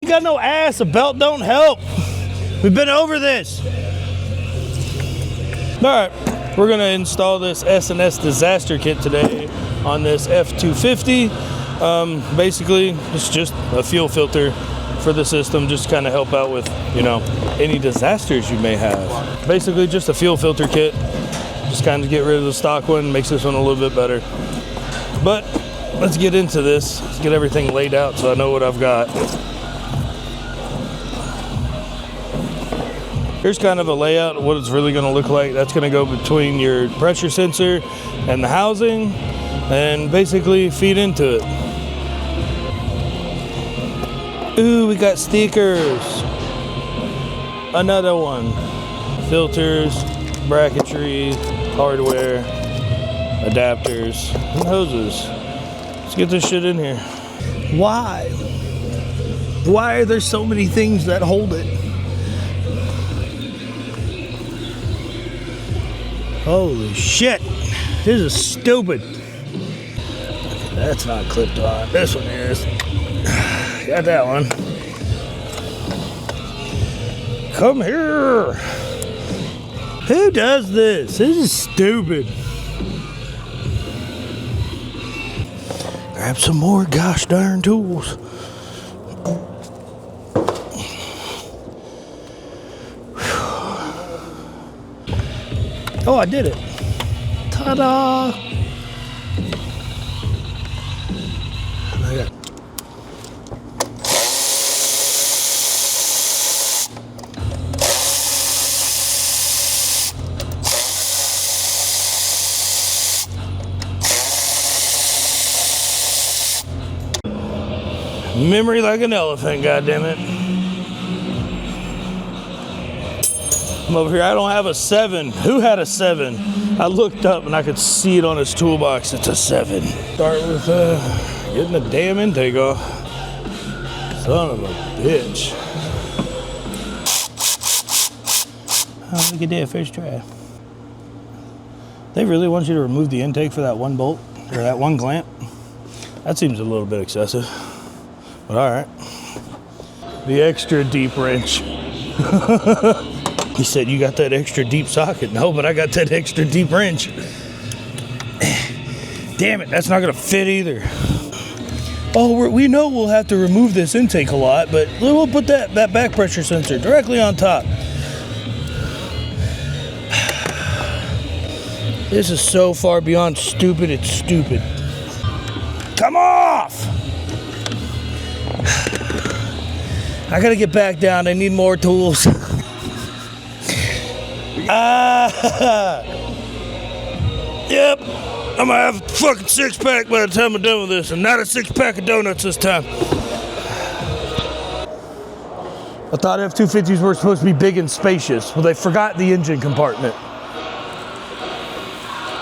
got no ass. A belt don't help. We've been over this. All right, we're gonna install this S&S disaster kit today on this F250. Basically, it's just a fuel filter for the system, just to kind of help out with, you know, any disasters you may have. Basically, just a fuel filter kit. Just kind of get rid of the stock one, makes this one a little bit better. But let's get into this. Let's get everything laid out so I know what I've got. Here's kind of a layout of what it's really going to look like. That's going to go between your pressure sensor and the housing and basically feed into it. Ooh, we got stickers. Another one. Filters, bracketry, hardware, adapters, and hoses. Let's get this shit in here. Why? Why are there so many things that hold it? Holy shit. This is stupid. That's not clipped on. This one is. Got that one. Come here. Who does this? This is stupid. Grab some more gosh darn tools. Oh, I did it. Ta-da! I got memory like an elephant, goddammit. I'm over here, I don't have a 7. Who had a 7? I looked up and I could see it on his toolbox. It's a 7. Start with getting the damn intake off. Son of a bitch. Oh, look at that, first try. They really want you to remove the intake for that one bolt, or that one clamp? That seems a little bit excessive. But all right. The extra deep wrench. He said, you got that extra deep socket? No, but I got that extra deep wrench. Damn it, that's not gonna fit either. Oh, we know we'll have to remove this intake a lot, but we'll put that back pressure sensor directly on top. This is so far beyond stupid, it's stupid. Come off! I gotta get back down, I need more tools. Yep, I'm gonna have a fucking 6-pack by the time I'm done with this, and not a 6-pack of donuts this time. I thought F250s were supposed to be big and spacious. Well, they forgot the engine compartment.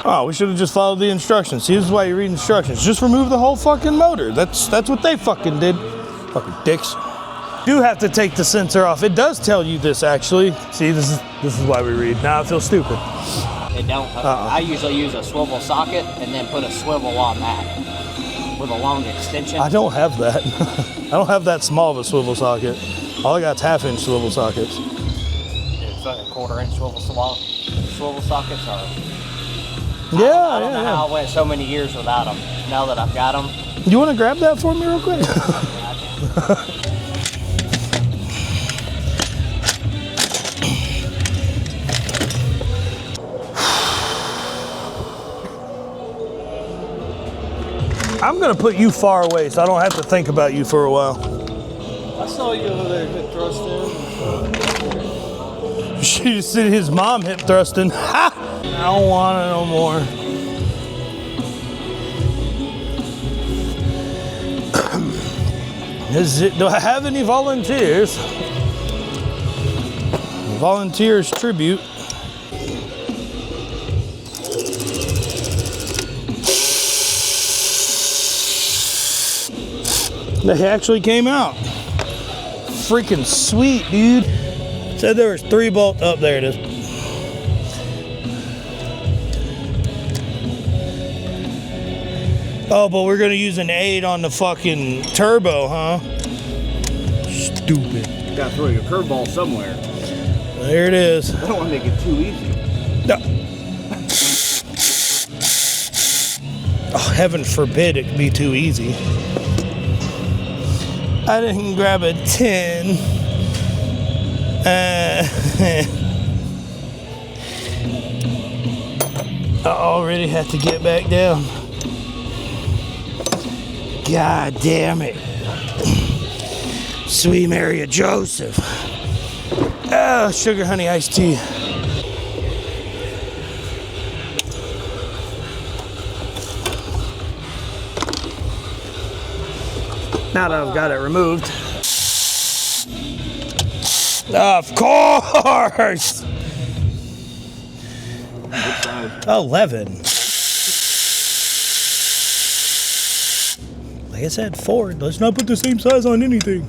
Oh, we should have just followed the instructions. See, this is why you read instructions. Just remove the whole fucking motor. That's what they fucking did. Fucking dicks. Do have to take the sensor off. It does tell you this, actually. See, this is why we read. Now I feel stupid. It don't. I usually use a swivel socket and then put a swivel on that with a long extension. I don't have that. I don't have that small of a swivel socket. All I got is 1/2-inch swivel sockets. There's fucking 1/4-inch swivel sockets are. Yeah, I don't know how I went so many years without them. Now that I've got them. You want to grab that for me real quick? I'm gonna put you far away so I don't have to think about you for a while. I saw you over there hip thrusting. She just said his mom hip thrusting. Ha! I don't want it no more. Do I have any volunteers? Volunteers tribute. They actually came out. Freaking sweet, dude. Said there was 3 bolts. Oh, there it is. Oh, but we're gonna use an 8 on the fucking turbo, huh? stupid. Gotta throw your curveball somewhere. There it is. I don't want to make it too easy. No. Oh, heaven forbid it be too easy. I didn't grab a 10. I already have to get back down. God damn it. Sweet Mary of Joseph. Oh, sugar honey iced tea. Now that I've got it removed. Of course! 11. Like I said, 4. Let's not put the same size on anything.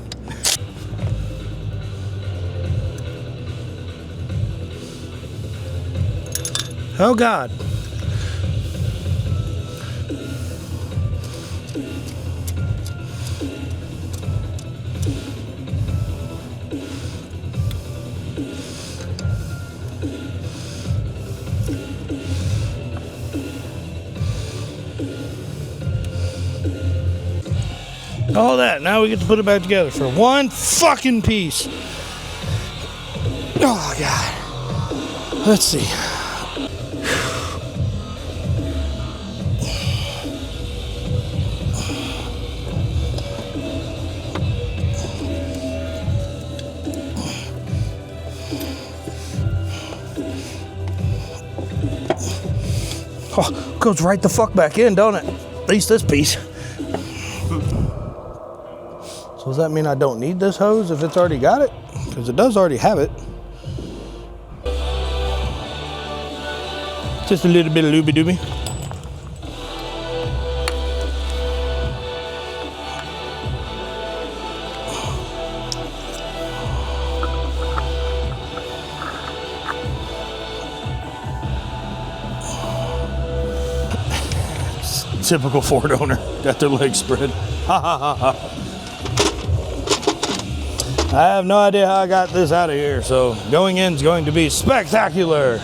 Oh God. All that. Now we get to put it back together for one fucking piece. Oh God. Let's see. Oh, goes right the fuck back in, don't it? At least this piece. So does that mean I don't need this hose if it's already got it? Because it does already have it. Just a little bit of looby dooby. Typical Ford owner, got their legs spread. Ha ha ha ha. I have no idea how I got this out of here, so going in is going to be spectacular.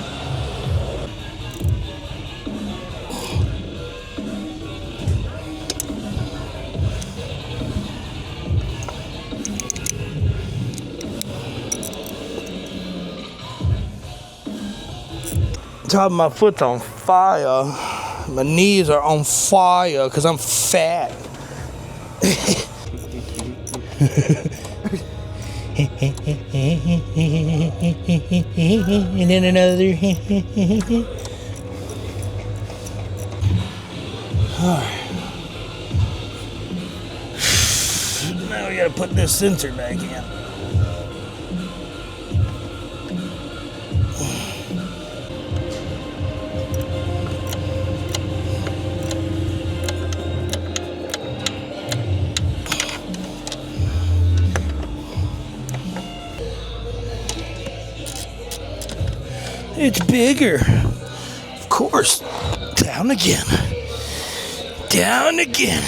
Top of my foot's on fire. My knees are on fire because I'm fat. And then another. Alright. Now we gotta put this sensor back in. It's bigger. Of course. Down again. Down again.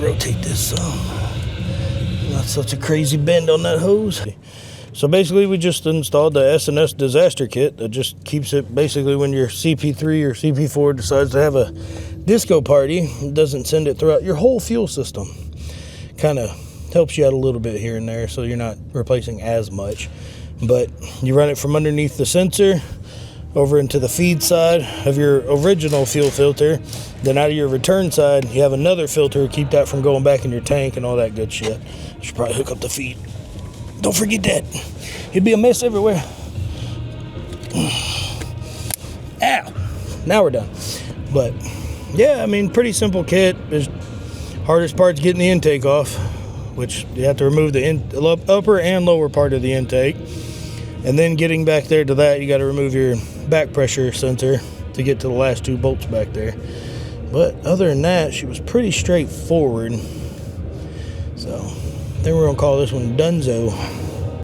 Rotate this some. Not such a crazy bend on that hose. So basically we just installed the S&S disaster kit that just keeps it basically when your CP3 or CP4 decides to have a disco party, it doesn't send it throughout your whole fuel system. Kind of helps you out a little bit here and there so you're not replacing as much. But you run it from underneath the sensor over into the feed side of your original fuel filter. Then out of your return side, you have another filter to keep that from going back in your tank and all that good shit. You should probably hook up the feed. Don't forget that. It'd be a mess everywhere. Ow. Now we're done. But yeah, I mean, pretty simple kit. There's Hardest part's getting the intake off, which you have to remove the upper and lower part of the intake. And then getting back there to that, you got to remove your back pressure sensor to get to the last 2 bolts back there. But other than that, she was pretty straightforward. So I think we're going to call this one Dunzo.